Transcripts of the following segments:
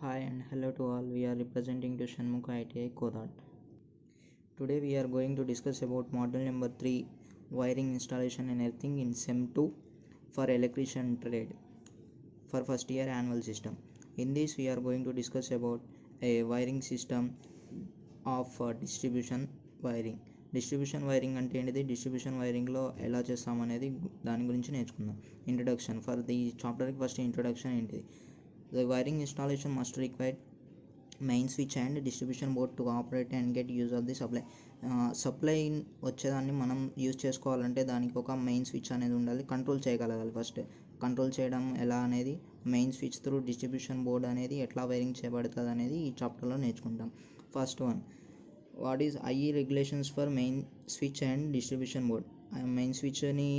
Hi and hello to all. We are representing to Shanmukh ITI Kodat. Today we are going to discuss about model number 3, wiring installation and earthing in SEM 2 for electrician trade for first year annual system. In this we are going to discuss about a wiring system of distribution wiring. Distribution wiring అంటే ఏంటిది, distribution వైరింగ్లో ఎలా చేస్తాం అనేది దాని గురించి నేర్చుకుందాం. Introduction for the చాప్టర్కి first introduction ఏంటిది. The wiring installation must require main switch and distribution board to operate and get use of the supply. Supply వచ్చేదాన్ని మనం యూజ్ చేసుకోవాలంటే దానికి ఒక మెయిన్ స్విచ్ అనేది ఉండాలి, కంట్రోల్ చేయగలగాలి. ఫస్ట్ కంట్రోల్ చేయడం ఎలా అనేది main switch through distribution board అనేది ఎట్లా వైరింగ్ చేయబడుతుంది అనేది ఈ చాప్టర్లో నేర్చుకుంటాం. First one, what is IE regulations for main switch and distribution board. Main స్విచ్ని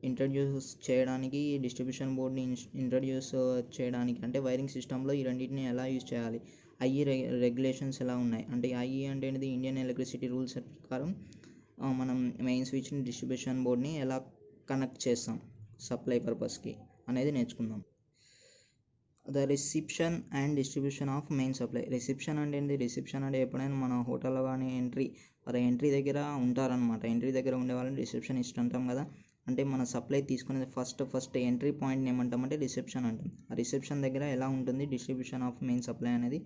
ఇంట్రడ్యూస్ చేయడానికి, డిస్ట్రిబ్యూషన్ బోర్డ్ని ఇంట్రడ్యూస్ చేయడానికి అంటే వైరింగ్ సిస్టంలో ఈ రెండింటిని ఎలా యూజ్ చేయాలి, ఐఈ రెగ్యులేషన్స్ ఎలా ఉన్నాయి అంటే ఐఈ అంటే ఏంటిది, ఇండియన్ ఎలక్ట్రిసిటీ రూల్స్ ప్రకారం మనం మెయిన్ స్విచ్ని డిస్ట్రిబ్యూషన్ బోర్డ్ని ఎలా కనెక్ట్ చేస్తాం సప్లై పర్పస్కి అనేది నేర్చుకుందాం. The reception and distribution of main supply. Reception అంటే ఏంటి, రిసెప్షన్ అంటే ఎప్పుడైనా మన హోటల్లో కానీ ఎంట్రీ దగ్గర ఉంటారనమాట. ఎంట్రీ దగ్గర ఉండే వాళ్ళని రిసెప్షనిస్ట్ అంటాం కదా. అంటే మన సప్లై తీసుకునేది ఫస్ట్ ఎంట్రీ పాయింట్ని ఏమంటామంటే రిసెప్షన్ అంటాం. ఆ రిసెప్షన్ దగ్గర ఎలా ఉంటుంది డిస్ట్రిబ్యూషన్ ఆఫ్ మెయిన్ సప్లై అనేది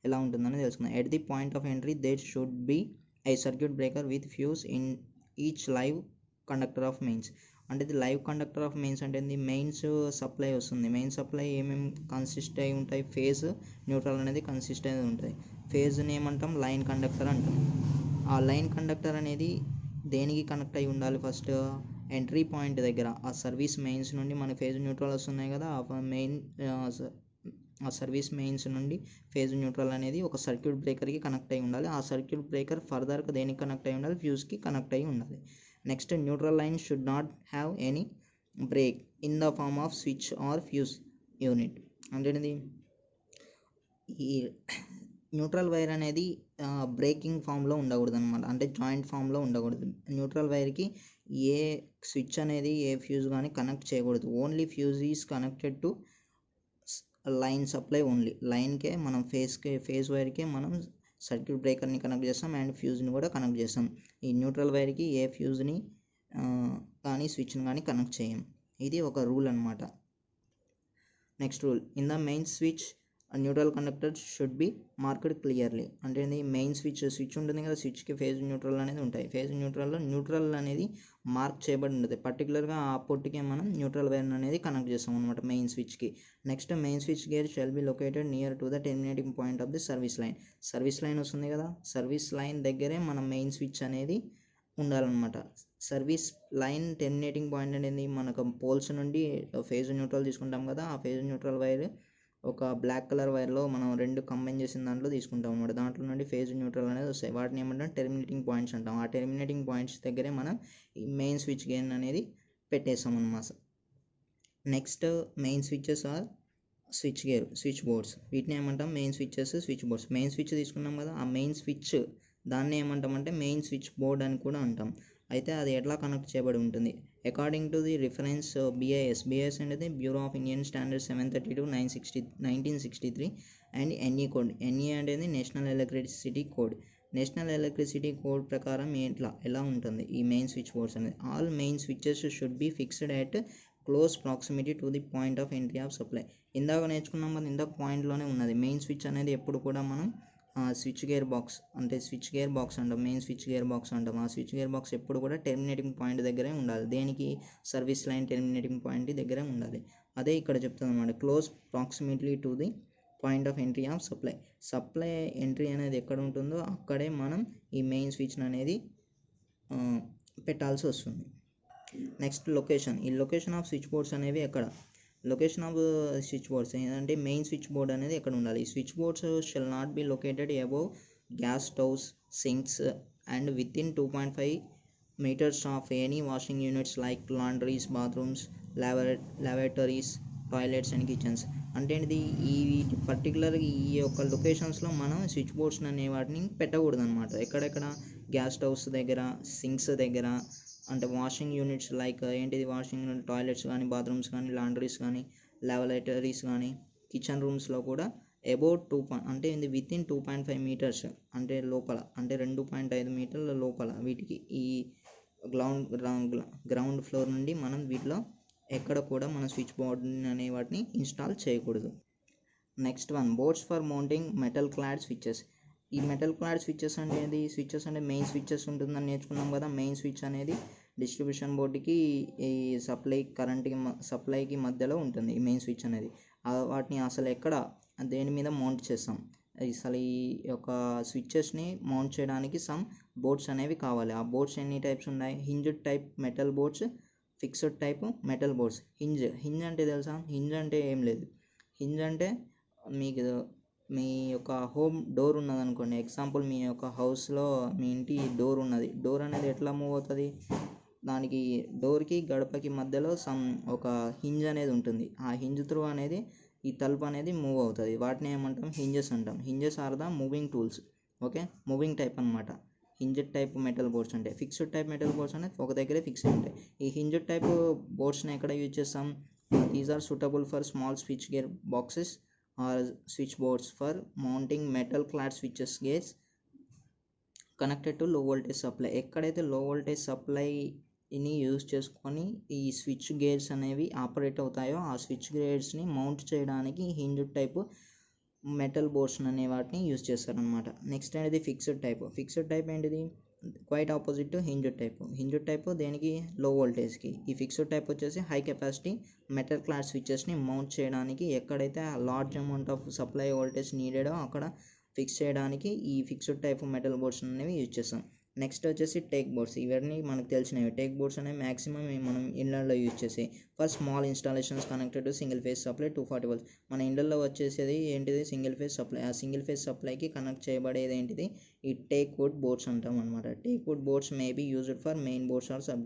ఎలా ఉంటుందని తెలుసుకుందాం. At the point of entry there should be a circuit breaker with fuse in each live conductor of mains. అంటే ఇది లైవ్ కండక్టర్ ఆఫ్ మెయిన్స్ అంటే మెయిన్స్ సప్లై వస్తుంది. మెయిన్ సప్లై ఏమేమి consist అయి ఉంటాయి, ఫేజ్, న్యూట్రల్ అనేది కన్సిస్ట్ అయి ఉంటుంది. ఫేజ్ని ఏమంటాం, లైన్ కండక్టర్ అంటాం. ఆ లైన్ కండక్టర్ అనేది దేనికి కనెక్ట్ అయి ఉండాలి, ఫస్ట్ ఎంట్రీ పాయింట్ దగ్గర ఆ సర్వీస్ మెయిన్స్ నుండి మన ఫేజ్ న్యూట్రల్ వస్తున్నాయి కదా, ఆ సర్వీస్ మెయిన్స్ నుండి ఫేజ్ న్యూట్రల్ అనేది ఒక సర్క్యూట్ బ్రేకర్కి కనెక్ట్ అయి ఉండాలి. ఆ సర్క్యూట్ బ్రేకర్ ఫర్దర్గా దేనికి కనెక్ట్ అయి ఉండాలి, ఫ్యూజ్కి కనెక్ట్ అయి ఉండాలి. Next, neutral line should not have any break in the form of switch or fuse unit. అంటే ఈ న్యూట్రల్ వైర్ అనేది బ్రేకింగ్ ఫామ్లో ఉండకూడదు అనమాట, అంటే జాయింట్ ఫామ్లో ఉండకూడదు. న్యూట్రల్ వైర్కి ఏ స్విచ్ అనేది ఏ ఫ్యూజ్ కానీ కనెక్ట్ చేయకూడదు. Only fuse is connected to line supply only. లైన్కే మనం ఫేజ్ వైర్కే మనం సర్క్యూట్ బ్రేకర్ని కనెక్ట్ చేస్తాం అండ్ ఫ్యూజ్ని కూడా కనెక్ట్ చేస్తాం. ఈ న్యూట్రల్ వైర్కి ఏ ఫ్యూజ్ని కానీ స్విచ్ని కానీ కనెక్ట్ చేయం. ఇది ఒక రూల్ అనమాట. Next rule, in the main switch neutral conductor should be marked clearly. అంటే మెయిన్ స్విచ్ ఉంటుంది కదా, స్విచ్కి ఫేజ్ న్యూట్రల్ అనేది ఉంటాయి. ఫేజ్ న్యూట్రల్లో న్యూట్రల్ అనేది మార్క్ చేయబడి ఉంటుంది. పర్టికులర్గా ఆ పొట్టికే మనం న్యూట్రల్ వైర్ అనేది కనెక్ట్ చేస్తాం అనమాట మెయిన్ స్విచ్కి. Next, main switchgear shall be located near to the terminating point of the service line. Service line వస్తుంది కదా, సర్వీస్ లైన్ దగ్గరే మన మెయిన్ స్విచ్ అనేది ఉండాలన్నమాట. సర్వీస్ లైన్ టెర్మినేటింగ్ పాయింట్ అనేది మనకు పోల్స్ నుండి ఫేజ్ న్యూట్రల్ తీసుకుంటాం కదా, ఆ ఫేజ్ న్యూట్రల్ వైర్ ఒక బ్లాక్ కలర్ వైర్లో మనం రెండు కంబైన్ చేసిన దాంట్లో తీసుకుంటాం అనమాట. దాంట్లో నుండి ఫేజ్ న్యూట్రల్ అనేది వస్తాయి. వాటిని ఏమంటాం, టెర్మినేటింగ్ పాయింట్స్ అంటాం. ఆ టెర్మినేటింగ్ పాయింట్స్ దగ్గరే మనం ఈ మెయిన్ స్విచ్ గేర్ అనేది పెట్టేస్తాం అన్నమాట. Next, main switches are switch boards. వీటిని ఏమంటాం, main switches, switch boards. Main switch తీసుకున్నాం కదా, ఆ మెయిన్ స్విచ్ దాన్ని ఏమంటామంటే మెయిన్ స్విచ్ బోర్డ్ అని కూడా అంటాం. అయితే అది ఎట్లా కనెక్ట్ చేయబడి ఉంటుంది, according to the reference BIS అనేది bureau of Indian standard 732/1963 and NE code. NE అనేది national electricity code. National electricity code ప్రకారం ఎలా ఉంటుంది ఈ మెయిన్ స్విచ్ బోర్డ్స్ అనేది. All main switches should be fixed at close proximity to the point of entry of supply. ఇందాక నేర్చుకున్నాం కదా, ఇందాక పాయింట్లోనే ఉన్నది. మెయిన్ స్విచ్ అనేది ఎప్పుడు కూడా మనం స్విచ్ గేర్ బాక్స్ అంటే స్విచ్ గేర్ బాక్స్ అంటాం, మెయిన్ స్విచ్ గేర్ బాక్స్ అంటాం. ఆ స్విచ్ గేర్ బాక్స్ ఎప్పుడు కూడా టెర్మినేటింగ్ పాయింట్ దగ్గరే ఉండాలి. దేనికి, సర్వీస్ లైన్ టెర్మినేటింగ్ పాయింట్ దగ్గరే ఉండాలి. అదే ఇక్కడ చెప్తుంది అనమాట, close proximity to the point of entry of supply. Supply entry అనేది ఎక్కడ ఉంటుందో అక్కడే మనం ఈ మెయిన్ స్విచ్ అనేది పెట్టాల్సి వస్తుంది. Next, location. ఈ లొకేషన్ ఆఫ్ స్విచ్ బోర్డ్స్ అనేవి ఎక్కడ, లొకేషన్ ఆఫ్ స్విచ్ బోర్డ్స్ ఏంటంటే మెయిన్ స్విచ్ బోర్డ్ అనేది ఎక్కడ ఉండాలి. ఈ switch boards shall not be located above gas stoves, sinks and within 2.5 meters of any washing units like laundries, bathrooms, laboratories, toilets and kitchens. అంటే ఈ పర్టికులర్గా ఈ యొక్క లొకేషన్స్లో మనం స్విచ్ బోర్డ్స్ అనే వాటిని పెట్టకూడదు అనమాట. ఎక్కడెక్కడ, గ్యాస్ స్టవ్స్ దగ్గర, సింక్స్ దగ్గర, అంటే washing units like washing toilets కానీ, బాత్రూమ్స్ కానీ, లాండ్రీస్ కానీ, లాబొరేటరీస్ కానీ, కిచెన్ రూమ్స్లో కూడా అబౌట్ అంటే ఇది విత్ ఇన్ 2.5 మీటర్స్ అంటే లోపల, అంటే 2.5 మీటర్ల లోపల వీటికి ఈ గ్రౌండ్ ఫ్లోర్ నుండి మనం వీటిలో ఎక్కడ కూడా మన స్విచ్ బోర్డ్ అనే వాటిని ఇన్స్టాల్ చేయకూడదు. Next one, boards for mounting metal clad switches. ఈ మెటల్ క్లాడ్ స్విచెస్ అనేది, స్విచెస్ అంటే మెయిన్ స్విచెస్ ఉంటుందని నేర్చుకున్నాం కదా. మెయిన్ స్విచ్ అనేది డిస్ట్రిబ్యూషన్ బోర్డుకి ఈ సప్లైకి మధ్యలో ఉంటుంది ఈ మెయిన్ స్విచ్ అనేది. వాటిని అసలు ఎక్కడ దేని మీద మౌంట్ చేస్తాం, అసలు ఈ యొక్క స్విచెస్ని మౌంట్ చేయడానికి సమ్ బోర్డ్స్ అనేవి కావాలి. ఆ బోర్డ్స్ ఎన్ని టైప్స్ ఉన్నాయి? Hinged type metal boards, fixed type metal boards. Hinge అంటే తెలుసా? హింజ్ అంటే ఏం లేదు. హింజ్ అంటే మీకు మీ యొక్క హోమ్ డోర్ ఉన్నదనుకోండి, ఎగ్జాంపుల్ మీ యొక్క హౌస్లో మీ ఇంటి డోర్ ఉన్నది. డోర్ అనేది ఎట్లా మూవ్ అవుతుంది? దానికి డోర్కి గడపకి మధ్యలో ఒక హింజ్ అనేది ఉంటుంది. ఆ హింజ్ త్రూ అనేది ఈ తలుపు అనేది మూవ్ అవుతుంది. వాటిని ఏమంటాం? హింజెస్ అంటాం. Hinges are the moving tools. Okay, moving type అనమాట హింజ్డ్ టైప్ మెటల్ బోర్డ్స్ అంటే. ఫిక్స్డ్ టైప్ మెటల్ బోర్డ్స్ అనేది ఒక దగ్గరే ఫిక్స్ అయి ఉంటాయి. ఈ హింజ్డ్ టైప్ బోర్డ్స్ని ఎక్కడ యూజ్ చేస్తాం? These are suitable for small switch gear boxes or switch boards for mounting metal clad switches gears connected to low voltage supply. ఎక్కడైతే లో వోల్టేజ్ సప్లైని యూజ్ చేసుకొని ఈ స్విచ్ గేర్స్ అనేవి operate అవుతాయో ఆ switch గేర్స్ని mount చేయడానికి hinged type metal boards అనే వాటిని యూజ్ చేస్తారనమాట. నెక్స్ట్ అనేది ఫిక్స్డ్ టైప్. ఫిక్స్డ్ టైప్ ఏంటిది? Quite opposite to hinged type. Hinged type దేనికి? లో వోల్టేజ్కి. ఈ ఫిక్స్డ్ టైప్ వచ్చేసి హై కెపాసిటీ మెటల్ క్లాడ్ స్విచెస్ని మౌంట్ చేయడానికి ఎక్కడైతే large amount of supply voltage నీడెడో అక్కడ ఫిక్స్ చేయడానికి ఈ ఫిక్స్డ్ టైప్ మెటల్ బోర్డ్స్ అనేవి యూజ్ చేస్తాం. నెక్స్ట్ వచ్చేసి టేక్ బోర్డ్స్. ఇవన్నీ మనకు తెలిసినవి. టేక్ బోర్డ్స్ అనేవి మ్యాక్సిమం మనం ఇళ్ళల్లో యూజ్ చేసి for small installations connected to single phase supply 240 volts. మన ఇళ్ళల్లో వచ్చేసేది ఏంటిది? Single phase supply. ఆ సింగిల్ ఫేజ్ సప్లైకి కనెక్ట్ చేయబడేది ఏంటిది? ఈ టేక్ వుడ్ బోర్డ్స్ అంటాం అనమాట. Teak wood boards may be used for main boards or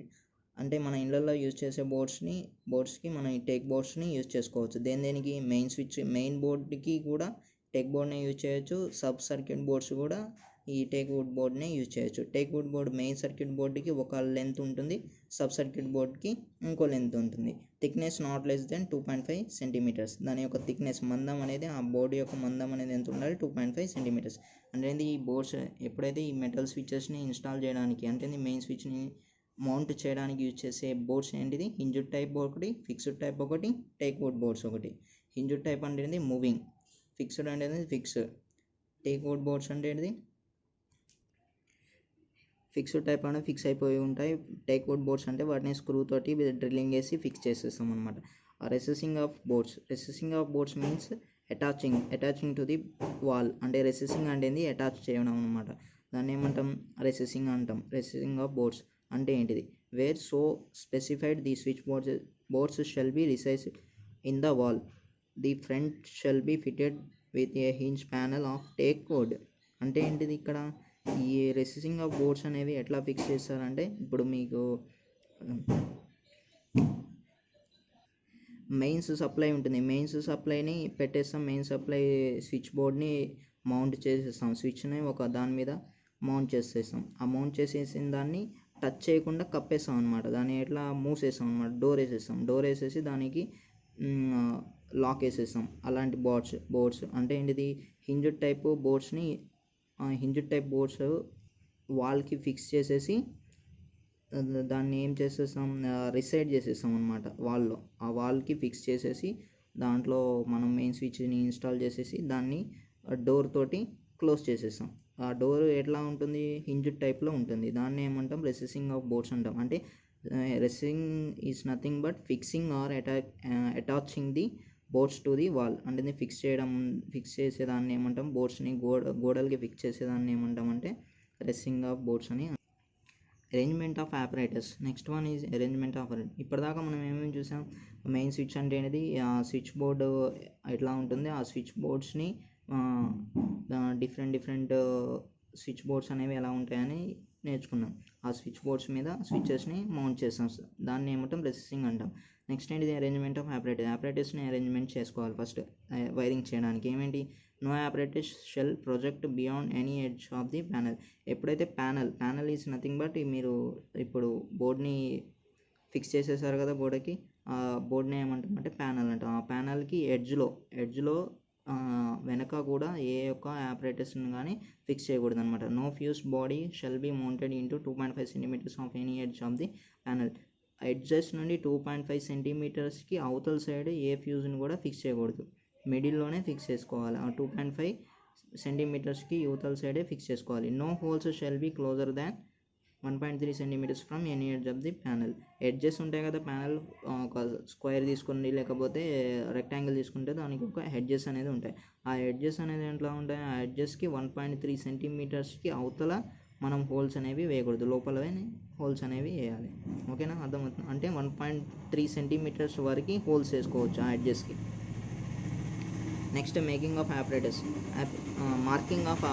అంటే మన ఇళ్ళల్లో యూజ్ చేసే బోర్డ్స్కి మనం ఈ టేక్ బోర్డ్స్ని యూజ్ చేసుకోవచ్చు. దేనికి? మెయిన్ బోర్డ్కి కూడా టేక్ బోర్డ్ని యూజ్ చేయొచ్చు. సబ్ సర్క్యూట్ బోర్డ్స్ కూడా ఈ టేక్ వుడ్ బోర్డ్ని యూజ్ చేయొచ్చు. Teak wood board main circuit బోర్డ్కి ఒక లెంత్ ఉంటుంది, సబ్ సర్క్యూట్ బోర్డ్కి ఇంకో లెంత్ ఉంటుంది. Thickness not less than 2.5 centimetres. దాని యొక్క థిక్నెస్, మందం అనేది, ఆ బోర్డు యొక్క మందం అనేది ఎంత ఉండాలి? 2.5 సెంటీమీటర్స్. అంటే ఈ బోర్డ్స్ ఎప్పుడైతే ఈ మెటల్ స్విచెస్ని ఇన్స్టాల్ చేయడానికి, అంటే మెయిన్ స్విచ్ని మౌంట్ చేయడానికి యూజ్ చేసే బోర్డ్స్ ఏంటిది? హింజ్డ్ టైప్ ఒకటి, ఫిక్స్డ్ టైప్ ఒకటి, టేక్ వుడ్ బోర్డ్స్ ఒకటి. హింజ్డ్ టైప్ అంటే మూవింగ్, ఫిక్స్డ్ అనేది ఫిక్స్, టేక్ వుడ్ బోర్డ్స్ అంటే ఏంటిది? ఫిక్స్డ్ టైప్ అనేది ఫిక్స్ అయిపోయి ఉంటాయి. టేక్ వుడ్ బోర్డ్స్ అంటే వాటిని స్క్రూ తోటి డ్రిల్లింగ్ వేసి ఫిక్స్ చేసేస్తాం అనమాట. Recessing of boards. Recessing of boards means attaching to the wall. అంటే రెసెసింగ్ అంటే అటాచ్ చేయడం అనమాట. దాన్ని ఏమంటాం? రెసెసింగ్ అంటాం. రెసెసింగ్ ఆఫ్ బోర్డ్స్ అంటే ఏంటిది? Where so specified the switch boards shall be recessed in the wall. The front shall be fitted with a hinge panel of teak wood. అంటే ఏంటిది ఇక్కడ? ఈ రెసిసింగ్ ఆఫ్ బోర్డ్స్ అనేవి ఎట్లా ఫిక్స్ చేస్తారంటే, ఇప్పుడు మీకు మెయిన్స్ సప్లై ఉంటుంది. మెయిన్స్ సప్లైని పెట్టేస్తాం. మెయిన్ సప్లై స్విచ్ బోర్డ్ని మౌంట్ చేసేస్తాం. స్విచ్ని ఒక దాని మీద మౌంట్ చేసేస్తాం. ఆ మౌంట్ చేసేసిన దాన్ని టచ్ చేయకుండా కప్పేస్తాం అనమాట. దాన్ని ఎట్లా మూసేస్తాం అనమాట. డోర్ వేసేసి దానికి లాక్ వేసేస్తాం. అలాంటి బోర్డ్స్ అంటే ఏంటిది? హింజ్డ్ టైప్ బోర్డ్స్ వాల్కి ఫిక్స్ చేసేసి దాన్ని ఏం చేసేస్తాం? రిసైడ్ చేసేస్తాం అనమాట వాల్లో. ఆ వాల్కి ఫిక్స్ చేసేసి దాంట్లో మనం మెయిన్ స్విచ్ని ఇన్స్టాల్ చేసేసి దాన్ని డోర్ తోటి క్లోజ్ చేసేస్తాం. ఆ డోర్ ఎట్లా ఉంటుంది? హింజ్డ్ టైప్లో ఉంటుంది. దాన్ని ఏమంటాం? రెసెసింగ్ ఆఫ్ బోర్డ్స్ అంటాం. అంటే recessing is nothing but fixing or attaching the boards to the wall. అంటే ఫిక్స్ చేసేదాన్ని ఏమంటాం? బోర్డ్స్ని గోడలకి ఫిక్స్ చేసేదాన్ని ఏమంటాం అంటే రెసెసింగ్ ఆఫ్ బోర్డ్స్ అని. Arrangement of operators. Next one is arrangement of. ఇప్పటిదాకా మనం ఏమేమి చూసాం? మెయిన్ స్విచ్ అంటే ఏంటిది? ఆ స్విచ్ బోర్డు ఎట్లా ఉంటుంది? ఆ స్విచ్ బోర్డ్స్ని డిఫరెంట్ స్విచ్ బోర్డ్స్ అనేవి ఎలా ఉంటాయని నేర్చుకున్నాం. ఆ స్విచ్ బోర్డ్స్ మీద స్విచెస్ని మౌంట్ చేస్తాం. దాన్ని ఏమంటాం? రెసిసింగ్ అంటాం. నెక్స్ట్ ఏంటిది? అరేంజ్మెంట్ ఆఫ్ ఆపరేటర్స్ని అరేంజ్మెంట్ చేసుకోవాలి ఫస్ట్ వైరింగ్ చేయడానికి. ఏమేంటి? No operators shall project beyond any edge of the panel. ఎప్పుడైతే ప్యానల్ ఈజ్ నథింగ్ బట్ మీరు ఇప్పుడు బోర్డ్ని ఫిక్స్ చేసేసారు కదా గోడకి, ఆ బోర్డ్ని ఏమంటాం అంటే ప్యానల్ అంటాం. ఆ ప్యానల్కి ఎడ్జ్లో వెనక కూడా ఏ యొక్క ఆపరేటర్స్ని కానీ ఫిక్స్ చేయకూడదు అనమాట. No fuse body shall be mounted into 2.5 centimetres of any edge of the panel. Edges నుండి 2.5 సెంటీమీటర్స్కి అవతల సైడ్ ఏ ఫ్యూజ్ని కూడా ఫిక్స్ చేయకూడదు, మిడిల్లోనే ఫిక్స్ చేసుకోవాలి. ఆ 2.5 సెంటీమీటర్స్కి యువతల సైడే ఫిక్స్ చేసుకోవాలి. No holes shall be closer than 1.3 centimetres from any edge of the panel. Edges ఉంటాయి కదా, ప్యానల్ ఒక స్క్వేర్ తీసుకోండి లేకపోతే రెక్టాంగిల్ తీసుకుంటే దానికి ఒక ఎడ్జెస్ అనేది ఉంటాయి. ఆ ఎడ్జెస్ అనేది ఎట్లా ఉంటాయి, ఆ ఎడ్జెస్కి 1.3 సెంటీమీటర్స్కి అవతల మనం హోల్స్ అనేవి వేయకూడదు, లోపలనే హోల్స్ అనేవి వేయాలి. ఓకేనా, అర్థమవుతుంది. అంటే 1.3 సెంటీమీటర్స్ వరకు హోల్స్ వేసుకోవచ్చు ఆ ఎడ్జెస్కి. Next making of operators, marking of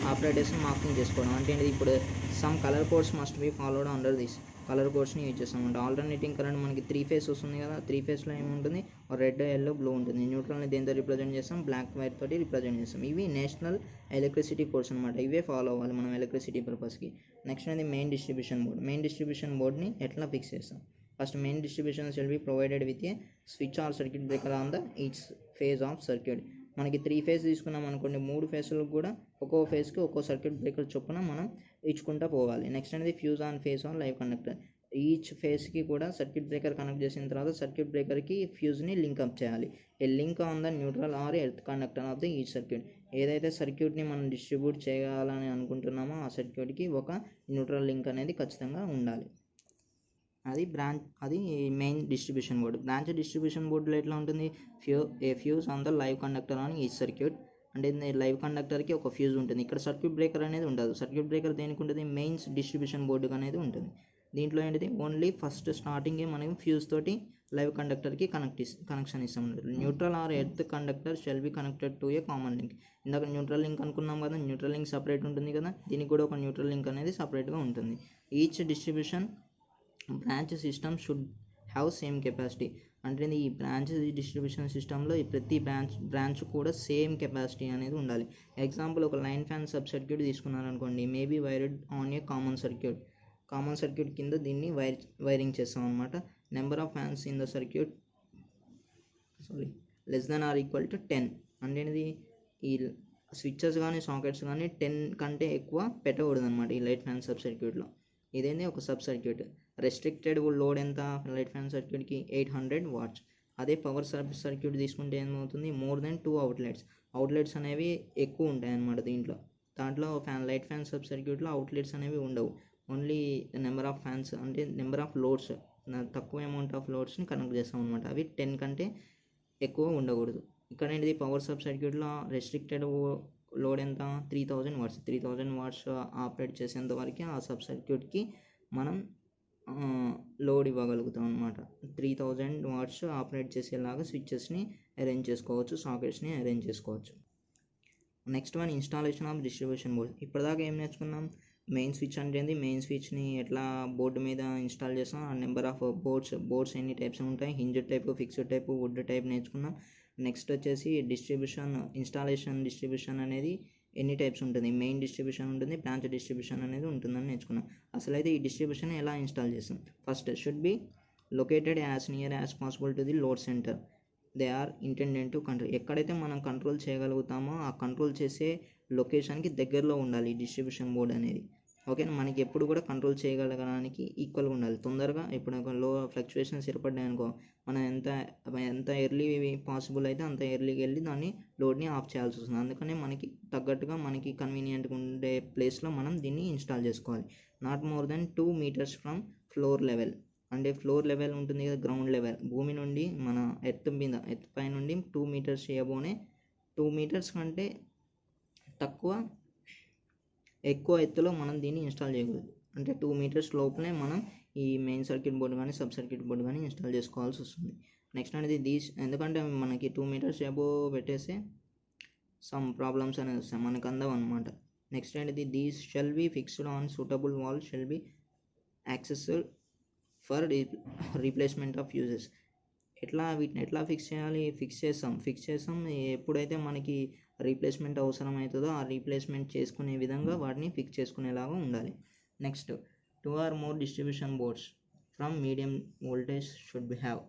ఆపరేటర్స్ని మార్కింగ్ చేసుకోవడం అంటే ఏంటి, ఇప్పుడు some colour codes must be followed under this. Colour కోడ్స్ని యూజ్ చేస్తామంటే ఆల్టర్నేటింగ్ కరెంట్ మనకి 3 ఫేస్ వస్తుంది కదా, 3 ఫేస్లో ఏముంటుంది, రెడ్, ఎల్లో, బ్లూ ఉంటుంది. న్యూట్రల్ని దేంతో రిప్రజెంట్ చేస్తాం, బ్లాక్ వైట్ తోటి రిప్రజెంట్ చేస్తాం. ఇవి నేషనల్ ఎలక్ట్రిసిటీ కోడ్స్ అనమాట, ఇవే ఫాలో అవ్వాలి మనం ఎలక్ట్రిసిటీ పర్పస్కి. నెక్స్ట్ అనేది main distribution board. Main distribution బోర్డ్ని ఎట్లా ఫిక్స్ చేస్తాం, first main distribution shall be provided with a switch or circuit breaker on the each phase of circuit. మనకి 3 ఫేజ్ తీసుకున్నాం అనుకోండి, 3 ఫేజ్లకు కూడా ఒక్కో ఫేజ్కి ఒక్కో సర్క్యూట్ బ్రేకర్ చొప్పున మనం ఇచ్చుకుంటూ పోవాలి. నెక్స్ట్ అనేది fuse on phase on live conductor. Each ఫేజ్కి కూడా సర్క్యూట్ బ్రేకర్ కనెక్ట్ చేసిన తర్వాత సర్క్యూట్ బ్రేకర్కి ఫ్యూజ్ని లింక్అప్ చేయాలి. A link on the neutral or earth conductor of the each circuit. ఏదైతే సర్క్యూట్ని మనం డిస్ట్రిబ్యూట్ చేయాలని అనుకుంటున్నామో ఆ సర్క్యూట్కి ఒక న్యూట్రల్ లింక్ అనేది ఖచ్చితంగా ఉండాలి. అది main distribution board. Branch distribution బోర్డులో ఎట్లా ఉంటుంది, a fuse on the live conductor on each circuit. అంటే లైవ్ కండక్టర్కి ఒక ఫ్యూజ్ ఉంటుంది, ఇక్కడ సర్క్యూట్ బ్రేకర్ అనేది ఉండదు. సర్క్యూట్ బ్రేకర్ దేనికి ఉంటుంది, మెయిన్స్ డిస్ట్రిబ్యూషన్ బోర్డుకి అనేది ఉంటుంది. దీంట్లో ఏంటిది, ఓన్లీ ఫస్ట్ స్టార్టింగే మనం ఫ్యూజ్ తోటి లైవ్ కండక్టర్కి కనెక్షన్ ఇస్తాం. Neutral or earth conductor shall be connected to a common link. ఇందాక న్యూట్రల్ లింక్ అనుకున్నాం కదా, న్యూట్రల్ లింక్ సపరేట్ ఉంటుంది కదా, దీనికి కూడా ఒక న్యూట్రల్ లింక్ అనేది సపరేట్గా ఉంటుంది. Each distribution branch system should have same capacity. అంటే ఈ బ్రాంచ్ డిస్ట్రిబ్యూషన్ సిస్టంలో ప్రతి బ్రాంచ్ కూడా సేమ్ కెపాసిటీ అనేది ఉండాలి. ఎగ్జాంపుల్, ఒక లైన్ ఫ్యాన్ సబ్ సర్క్యూట్ తీసుకున్నారనుకోండి, maybe wired on a common circuit కింద దీన్ని వైరింగ్ చేస్తాం అనమాట. Number of fans in the circuit less than or equal to 10. అంటే ఈ స్విచ్చెస్ కానీ సాకెట్స్ కానీ 10 కంటే ఎక్కువ పెట్టకూడదు అనమాట ఈ లైట్ ఫ్యాన్ సబ్ సర్క్యూట్లో. ఇదేంటి ఒక సబ్ సర్క్యూట్. రెస్ట్రిక్టెడ్ లోడ్ ఎంత లైట్ ఫ్యాన్ సర్క్యూట్కి 800 వాట్స్. అదే పవర్ సబ్ సర్క్యూట్ తీసుకుంటే ఏమవుతుంది, మోర్ దెన్ 2 అవుట్లెట్స్ అనేవి ఎక్కువ ఉంటాయి అన్నమాట. దాంట్లో లైట్ ఫ్యాన్ సబ్ సర్క్యూట్లో అవుట్లెట్స్ అనేవి ఉండవు. ఓన్లీ నెంబర్ ఆఫ్ ఫ్యాన్స్ అంటే నెంబర్ ఆఫ్ లోడ్స్, తక్కువ అమౌంట్ ఆఫ్ లోడ్స్ని కనెక్ట్ చేస్తాం అనమాట. అవి 10 కంటే ఎక్కువ ఉండకూడదు. ఇక్కడ ఏంటిది, పవర్ సబ్ సర్క్యూట్లో రెస్ట్రిక్టెడ్ లోడ్ ఎంత, 3000 వాట్స్. 3000 వాట్స్ ఆపరేట్ చేసేంత వరకు ఆ సబ్ సర్క్యూట్కి మనం లోడ్ ఇవ్వగలుగుతాం అనమాట. 3000 వాట్స్ ఆపరేట్ చేసేలాగా స్విచ్చెస్ని అరేంజ్ చేసుకోవచ్చు, సాకెట్స్ని అరేంజ్ చేసుకోవచ్చు. Next one, installation of distribution board. ఇప్పటిదాకా ఏం నేర్చుకున్నాం, మెయిన్ స్విచ్ అంటే ఏంది, మెయిన్ స్విచ్ని ఎట్లా బోర్డు మీద ఇన్స్టాల్ చేస్తాం, ఆ నెంబర్ ఆఫ్ బోర్డ్స్ ఎన్ని టైప్స్ ఉంటాయి, hinged type, fixed type, wood type నేర్చుకున్నాం. నెక్స్ట్ వచ్చేసి డిస్ట్రిబ్యూషన్ అనేది ఎన్ని టైప్స్ ఉంటుంది, మెయిన్ డిస్ట్రిబ్యూషన్ ఉంటుంది, బ్రాంచ్ డిస్ట్రిబ్యూషన్ అనేది ఉంటుందని నేర్చుకున్నాం. అసలు అయితే ఈ డిస్ట్రిబ్యూషన్ ఎలా ఇన్స్టాల్ చేస్తాం, first should be located as near as possible to the load centre. They are intended to control. ఎక్కడైతే మనం కంట్రోల్ చేయగలుగుతామో ఆ కంట్రోల్ చేసే లొకేషన్కి దగ్గరలో ఉండాలి ఈ డిస్ట్రిబ్యూషన్ బోర్డ్ అనేది. ఓకేనా, మనకి ఎప్పుడు కూడా కంట్రోల్ చేయగలగడానికి ఈక్వల్గా ఉండాలి. తొందరగా ఇప్పుడు లో ఫ్లక్చువేషన్స్ ఏర్పడ్డాయి అనుకో, మనం ఎంత ఎర్లీ పాసిబుల్ అయితే అంత ఎర్లీగా వెళ్ళి దాన్ని లోడ్ని ఆఫ్ చేయాల్సి వస్తుంది. అందుకనే మనకి తగ్గట్టుగా మనకి కన్వీనియంట్గా ఉండే ప్లేస్లో మనం దీన్ని ఇన్స్టాల్ చేసుకోవాలి. Not more than 2 meters from floor level. అంటే ఫ్లోర్ లెవెల్ ఉంటుంది కదా, గ్రౌండ్ లెవెల్, భూమి నుండి మన ఎర్త్ పై నుండి 2 meters చేయబోనే 2 meters కంటే ఎక్కువ ఎత్తులో మనం దీన్ని ఇన్స్టాల్ చేయకూడదు. అంటే 2 meters లోపలే మనం ఈ మెయిన్ సర్క్యూట్ బోర్డు కానీ సబ్ సర్క్యూట్ బోర్డు కానీ ఇన్స్టాల్ చేసుకోవాల్సి వస్తుంది. నెక్స్ట్ అనేది ఎందుకంటే మనకి 2 meters పెట్టేస్తే సమ్ ప్రాబ్లమ్స్ అనేది వస్తాయి, మనకు అందం అనమాట. నెక్స్ట్ అనేది these shell be fixed on suitable wall shall be accessed for replacement of fuses. వీటిని ఎట్లా ఫిక్స్ చేయాలి, ఫిక్స్ చేస్తాం ఎప్పుడైతే మనకి రీప్లేస్మెంట్ అవసరం అవుతుందో ఆ రీప్లేస్మెంట్ చేసుకునే విధంగా వాటిని ఫిక్స్ చేసుకునేలాగా ఉండాలి. Next 2 or more distribution boards from medium voltage should be have.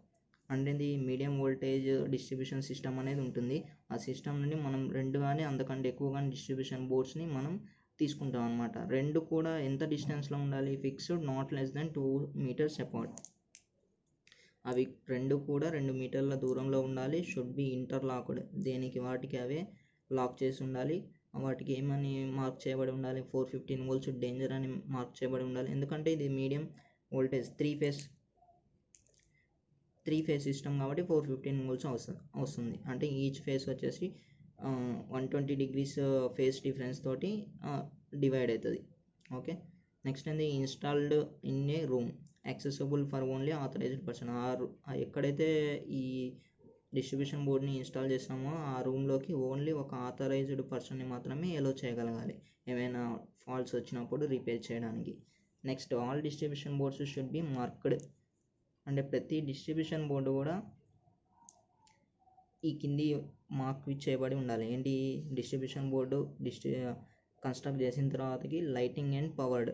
అంటే ఇది మీడియం వోల్టేజ్ డిస్ట్రిబ్యూషన్ సిస్టమ్ అనేది ఉంటుంది. ఆ సిస్టమ్ నుండి మనం 2 కానీ అంతకంటే ఎక్కువ కానీ డిస్ట్రిబ్యూషన్ బోర్డ్స్ని మనం తీసుకుంటాం అనమాట. 2 కూడా ఎంత డిస్టెన్స్లో ఉండాలి? Fixed not less than 2 metres apart. అవి 2 కూడా 2 మీటర్ల దూరంలో ఉండాలి. షుడ్ బి ఇంటర్లాక్డ్, దేనికి వాటికి అవే లాక్ చేసి ఉండాలి. వాటికి ఏమని మార్క్ చేయబడి ఉండాలి? 415 volts డేంజర్ అని మార్క్ చేయబడి ఉండాలి. ఎందుకంటే ఇది medium voltage three phase system కాబట్టి 415 volts వస్తుంది. అంటే ఈచ్ ఫేస్ వచ్చేసి 120 degrees ఫేస్ డిఫరెన్స్ తోటి డివైడ్ అవుతుంది. ఓకే, నెక్స్ట్ ఏంది? Installed in a room accessible for only authorised person. ఎక్కడైతే ఈ డిస్ట్రిబ్యూషన్ బోర్డ్ని ఇన్స్టాల్ చేస్తామో ఆ రూమ్లోకి ఓన్లీ ఒక ఆథరైజ్డ్ పర్సన్ని మాత్రమే ఎలో చేయగలగాలి, ఏమైనా ఫాల్ట్స్ వచ్చినప్పుడు రిపేర్ చేయడానికి. Next, all distribution boards should be marked. అంటే ప్రతి డిస్ట్రిబ్యూషన్ బోర్డు కూడా ఈ కింది మార్క్ చేయబడి ఉండాలి. ఏంటి? డిస్ట్రిబ్యూషన్ బోర్డు కన్స్ట్రక్ట్ చేసిన తర్వాతకి lighting and powered,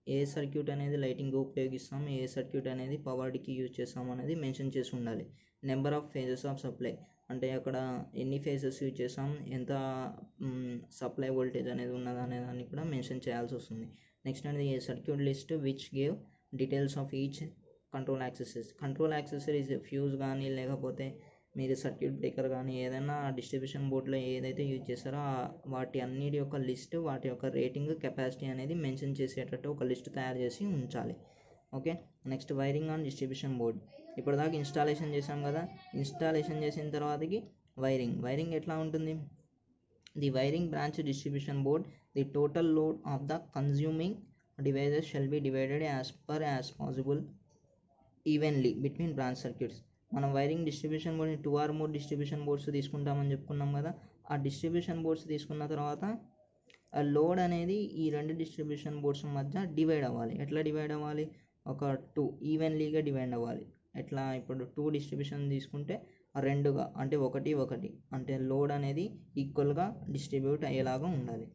A circuit అనేది లైటింగ్ ఉపయోగిస్తాం, ఏ సర్క్యూట్ అనేది పవర్డ్కి యూజ్ చేస్తాం అనేది మెన్షన్ చేసి ఉండాలి. Number of phases of supply, అంటే అక్కడ ఎన్ని ఫేజెస్ యూజ్ చేస్తాం, ఎంత సప్లై వోల్టేజ్ అనేది ఉన్నది అనేదాన్ని కూడా మెన్షన్ చేయాల్సి వస్తుంది. నెక్స్ట్ అనేది a circuit list which give details of each control accessories fuse కానీ లేకపోతే మీరు సర్క్యూట్ బ్రేకర్ కానీ ఏదైనా డిస్ట్రిబ్యూషన్ బోర్డులో ఏదైతే యూజ్ చేస్తారో వాటి అన్నిటి యొక్క లిస్ట్, వాటి యొక్క రేటింగ్, కెపాసిటీ అనేది మెన్షన్ చేసేటట్టు ఒక లిస్ట్ తయారు చేసి ఉంచాలి. Okay, next wiring on distribution board. ఇప్పుడు దాకా ఇన్స్టాలేషన్ చేసాం కదా, ఇన్స్టాలేషన్ చేసిన తర్వాతకి వైరింగ్ ఎట్లా ఉంటుంది? The wiring branch distribution board, the total load of the consuming devices shall be divided as possible evenly between branch circuits. మనం వైరింగ్ డిస్ట్రిబ్యూషన్ బోర్డ్ని 2 or more డిస్ట్రిబ్యూషన్ బోర్డ్స్ తీసుకుంటామని చెప్పుకున్నాం కదా. ఆ డిస్ట్రిబ్యూషన్ బోర్డ్స్ తీసుకున్న తర్వాత ఆ లోడ్ అనేది ఈ 2 డిస్ట్రిబ్యూషన్ బోర్డ్స్ మధ్య డివైడ్ అవ్వాలి. ఎట్లా డివైడ్ అవ్వాలి? ఒక 2 ఈవెన్లీగా డివైడ్ అవ్వాలి. ఎట్లా? ఇప్పుడు 2 డిస్ట్రిబ్యూషన్ తీసుకుంటే 2గా, అంటే 1 అంటే లోడ్ అనేది ఈక్వల్గా డిస్ట్రిబ్యూట్ అయ్యేలాగా ఉండాలి.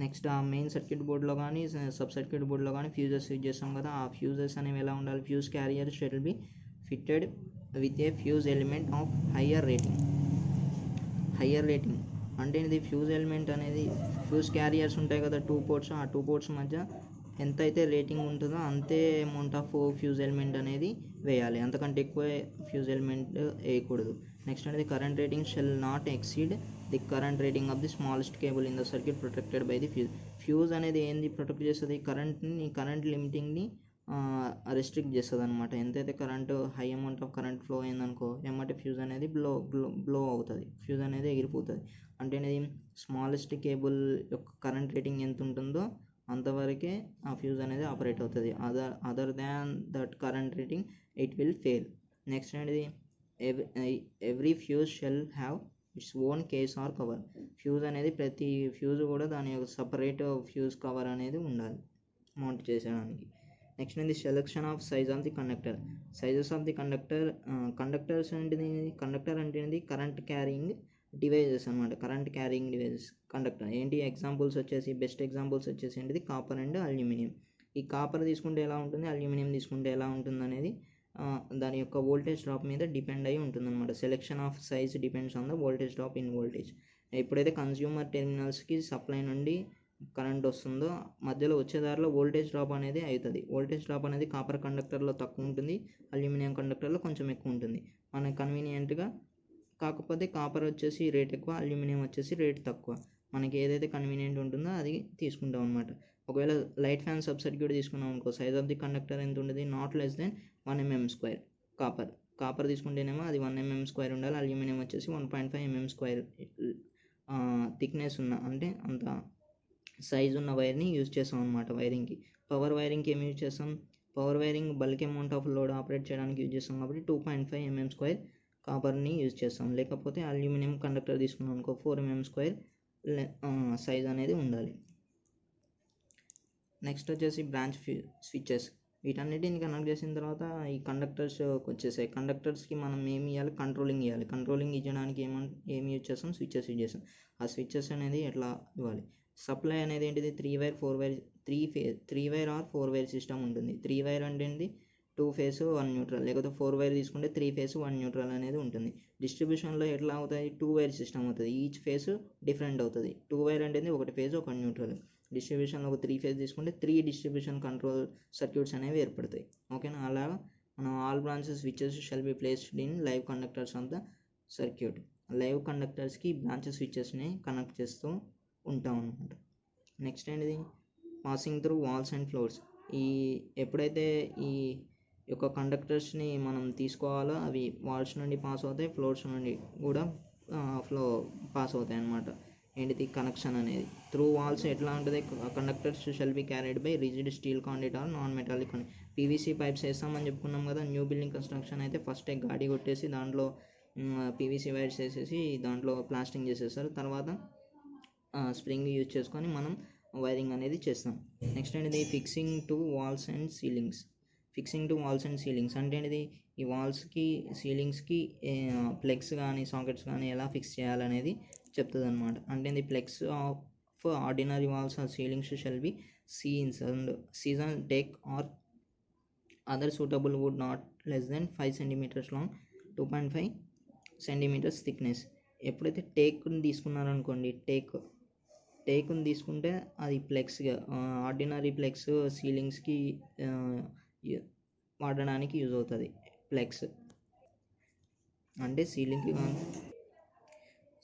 నెక్స్ట్, ఆ మెయిన్ సర్క్యూట్ బోర్డులో కానీ సబ్ సర్క్యూట్ బోర్డులో కానీ ఫ్యూజెస్ యూజ్ చేస్తాం కదా, ఆ ఫ్యూజెస్ అనేవి ఎలా ఉండాలి? Fuse carrier shall be fitted with a fuse element of higher rating అంటే ఇది ఫ్యూజ్ ఎలిమెంట్ అనేది, ఫ్యూజ్ క్యారియర్స్ ఉంటాయి కదా 2 ports, ఆ 2 ports మధ్య ఎంతైతే రేటింగ్ ఉంటుందో అంతే అమౌంట్ ఆఫ్ ఫ్యూజ్ ఎలిమెంట్ అనేది వేయాలి, అంతకంటే ఎక్కువ ఫ్యూజ్ ఎలిమెంట్ వేయకూడదు. నెక్స్ట్ అనేది current rating shall not exceed the current rating of the smallest cable in the circuit protected by the fuse అనేది ఏంది ప్రొటెక్ట్ చేస్తుంది? కరెంట్ లిమిటింగ్ని రెస్ట్రిక్ట్ చేస్తుంది అనమాట. ఎంతైతే current high amount of current flow అయిందనుకో ఏమంటే ఫ్యూజ్ అనేది బ్లో అవుతుంది, ఫ్యూజ్ అనేది ఎగిరిపోతుంది. అంటే ఇది స్మాలెస్ట్ కేబుల్ యొక్క కరెంట్ రేటింగ్ ఎంత ఉంటుందో అంతవరకే ఆ ఫ్యూజ్ అనేది ఆపరేట్ అవుతుంది. Other than that current rating it will fail. Next అనేది every fuse shall have its own case or cover. Fuse అనేది ప్రతి ఫ్యూజ్ కూడా దాని యొక్క సపరేట్ ఫ్యూజ్ కవర్ అనేది ఉండాలి మౌంట్ చేసేయడానికి. నెక్స్ట్ అనేది selection of size of the sizes of the conductors ఏంటిది? కండక్టర్ అంటే ఏంటి? కరెంట్ క్యారింగ్ డివైజెస్ అనమాట. కండక్టర్ ఏంటి? ఎగ్జాంపుల్స్ వచ్చేసి, బెస్ట్ ఎగ్జాంపుల్స్ వచ్చేసి ఏంటిది? Copper and aluminium. ఈ కాపర్ తీసుకుంటే ఎలా ఉంటుంది, అల్యూమినియం తీసుకుంటే ఎలా ఉంటుంది అనేది దాని యొక్క వోల్టేజ్ డ్రాప్ మీద డిపెండ్ అయి ఉంటుంది అనమాట. Selection of size depends on the voltage drop in voltage. ఎప్పుడైతే కన్స్యూమర్ టెర్మినల్స్కి సప్లై నుండి కరెంట్ వస్తుందో మధ్యలో వచ్చే దారిలో వోల్టేజ్ డ్రాప్ అనేది అవుతుంది. వోల్టేజ్ డ్రాప్ అనేది కాపర్ కండక్టర్లో తక్కువ ఉంటుంది, అల్యూమినియం కండక్టర్లో కొంచెం ఎక్కువ ఉంటుంది మనకు కన్వీనియంట్గా. కాకపోతే కాపర్ వచ్చేసి రేట్ ఎక్కువ, అల్యూమినియం వచ్చేసి రేట్ తక్కువ. మనకి ఏదైతే కన్వీనియంట్ ఉంటుందో అది తీసుకుంటాం అనమాట. ఒకవేళ లైట్ ఫ్యాన్ సబ్ సర్క్యూట్ తీసుకున్నాం అనుకో, సైజ్ ఆఫ్ ది కండక్టర్ ఎంత ఉంటుంది? Not less than 1 mm². Copper తీసుకుంటేనేమో అది 1 mm² ఉండాలి, అల్యూమినియం వచ్చేసి 1.5 mm² థిక్నెస్ ఉన్న, అంటే అంత సైజ్ ఉన్న వైర్ని యూజ్ చేస్తాం అనమాట వైరింగ్కి. పవర్ వైరింగ్కి ఏమి యూజ్ చేస్తాం? Power wiring bulk amount of load operate చేయడానికి యూజ్ చేస్తాం కాబట్టి 2.5 mm² కాపర్ని యూజ్ చేస్తాం. లేకపోతే అల్యూమినియం కండక్టర్ తీసుకున్నాం అనుకో 4 mm² సైజ్ అనేది ఉండాలి. నెక్స్ట్ వచ్చేసి బ్రాంచ్ స్విచెస్. వీటన్నిటిని కనెక్ట్ చేసిన తర్వాత ఈ కండక్టర్స్ వచ్చేసాయి. కండక్టర్స్కి మనం ఏమి ఇవ్వాలి? కంట్రోలింగ్ ఇవ్వాలి. కంట్రోలింగ్ ఇవ్వడానికి ఏమి యూజ్ చేస్తాం? స్విచెస్ యూజ్ చేస్తాం. ఆ స్విచెస్ అనేది ఎట్లా ఇవ్వాలి? సప్లై అనేది ఏంటిది? 3 వైర్ ఆర్ 4 వైర్ సిస్టమ్ ఉంటుంది. 3 వైర్ అంటే ఏంటి? 2 ఫేస్ 1 న్యూట్రల్, లేకపోతే 4 వైర్ తీసుకుంటే 3 ఫేస్ 1 న్యూట్రల్ అనేది ఉంటుంది. డిస్ట్రిబ్యూషన్లో ఎట్లా అవుతాయి, 2 వైర్ సిస్టమ్ అవుతుంది, ఈచ్ ఫేస్ డిఫరెంట్ అవుతుంది. 2 వైర్ అంటే ఒకటి ఫేస్ ఒక న్యూట్రల్. డిస్ట్రిబ్యూషన్లో ఒక 3 ఫేస్ తీసుకుంటే 3 డిస్ట్రిబ్యూషన్ కంట్రోల్ సర్క్యూట్స్ అనేవి ఏర్పడతాయి. ఓకేనా, అలాగా మనం all branches switches shall be placed in live conductors of the circuit. Live కండక్టర్స్కి బ్రాంచెస్ స్విచెస్ని కనెక్ట్ చేస్తూ ఉంటాం అనమాట. నెక్స్ట్ ఏంటిది, passing through walls and floors. ఎప్పుడైతే ఈ యొక్క కండక్టర్స్ని మనం తీసుకోవాలో అవి వాల్స్ నుండి పాస్ అవుతాయి, ఫ్లోర్స్ నుండి కూడా పాస్ అవుతాయి అన్నమాట. ఏంటిది కనెక్షన్ అనేది. త్రూ వాల్స్ ఎట్లా ఉంటుంది, conductors shall be carried by rigid steel conduit or non metallic conduit. PVC pipes వేస్తామని చెప్పుకున్నాం కదా. న్యూ బిల్డింగ్ కన్స్ట్రక్షన్ అయితే ఫస్ట్ గాడి కొట్టేసి దాంట్లో పీవీసీ వైర్స్ వేసేసి దాంట్లో ప్లాస్టింగ్ చేసేస్తారు. తర్వాత స్ప్రింగ్ యూజ్ చేసుకొని మనం వైరింగ్ అనేది చేస్తాం. నెక్స్ట్ ఏంటిది, fixing to walls and ceilings. Fixing to walls and ceilings అంటే ఏంటిది, ఈ వాల్స్కి సీలింగ్స్కి ప్లగ్స్ కానీ సాకెట్స్ కానీ ఎలా ఫిక్స్ చేయాలనేది చెప్తుంది అనమాట. అంటే ఇది plugs of ordinary walls or ceilings shall be scenes and season teak or other suitable wood not less than 5 centimetres long, 2.5 centimetres thickness. ఎప్పుడైతే టేక్ని తీసుకున్నారనుకోండి, టేక్ని తీసుకుంటే అది ప్లెక్స్గా ఆర్డినరీ ప్లెక్స్ సీలింగ్స్కి వాడడానికి యూజ్ అవుతుంది. ప్లెక్స్ అంటే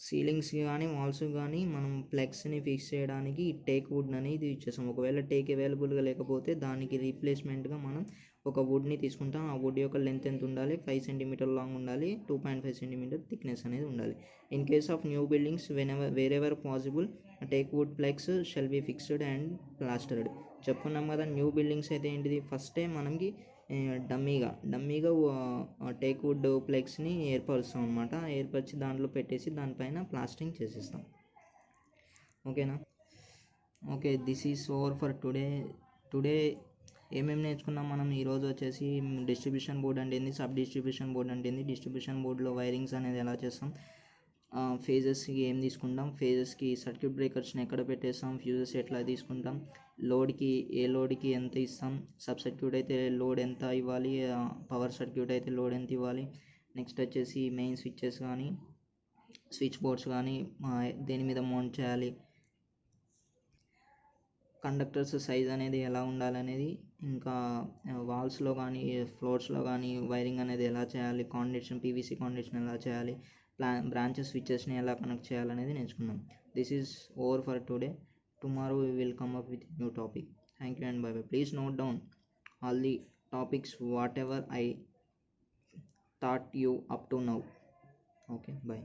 సీలింగ్స్కి కానీ వాల్స్కి కానీ మనం ప్లగ్స్ని ఫిక్స్ చేయడానికి టేక్ వుడ్ అనేది యూజ్ చేస్తాం. ఒకవేళ టేక్ అవైలబుల్గా లేకపోతే దానికి రీప్లేస్మెంట్గా మనం ఒక వుడ్ని తీసుకుంటాం. ఆ వుడ్ యొక్క లెంత్ ఎంత ఉండాలి, 5 సెంటీమీటర్ లాంగ్ ఉండాలి, 2.5 సెంటీమీటర్ థిక్నెస్ అనేది ఉండాలి. In case of new buildings wherever possible teak wood plugs shall be fixed and plastered. చెప్పుకున్నాం కదా, న్యూ బిల్డింగ్స్ అయితే ఏంటిది, ఫస్టే మనకి డమ్మీగా టేక్ వుడ్ ప్లగ్స్ని ఏర్పరుస్తాం అనమాట. ఏర్పరిచి దాంట్లో పెట్టేసి దానిపైన ప్లాస్టింగ్ చేసేస్తాం. ఓకేనా. Okay, this is over for today ఏమేమి నేర్చుకున్నాం మనం ఈరోజు వచ్చేసి, డిస్ట్రిబ్యూషన్ బోర్డ్ అంటే ఏంది, సబ్ డిస్ట్రిబ్యూషన్ బోర్డ్ అంటే ఏంది, డిస్ట్రిబ్యూషన్ బోర్డులో వైరింగ్స్ అనేది ఎలా చేస్తాం, ఫేజెస్కి ఏం తీసుకుంటాం, ఫేజెస్కి సర్క్యూట్ బ్రేకర్స్ని ఎక్కడ పెట్టేస్తాం, ఫ్యూజెస్ ఎట్లా తీసుకుంటాం, ఏ లోడ్కి ఎంత ఇస్తాం, సబ్ సర్క్యూట్ అయితే లోడ్ ఎంత ఇవ్వాలి, పవర్ సర్క్యూట్ అయితే లోడ్ ఎంత ఇవ్వాలి. నెక్స్ట్ వచ్చేసి మెయిన్ స్విచెస్ కానీ స్విచ్ బోర్డ్స్ కానీ దేని మీద మౌంట్ చేయాలి, కండక్టర్స్ సైజ్ అనేది ఎలా ఉండాలనేది, ఇంకా వాల్స్లో కానీ ఫ్లోర్స్లో కానీ వైరింగ్ అనేది ఎలా చేయాలి, పీవీసీ కాండిషన్ ఎలా చేయాలి, బ్రాంచెస్ స్విచెస్ని ఎలా కనెక్ట్ చేయాలనేది నేర్చుకున్నాం. This is over for today. Tomorrow we will come up with new topic. Thank you and bye bye. Please note down all the topics whatever I taught you up to now. Okay, bye.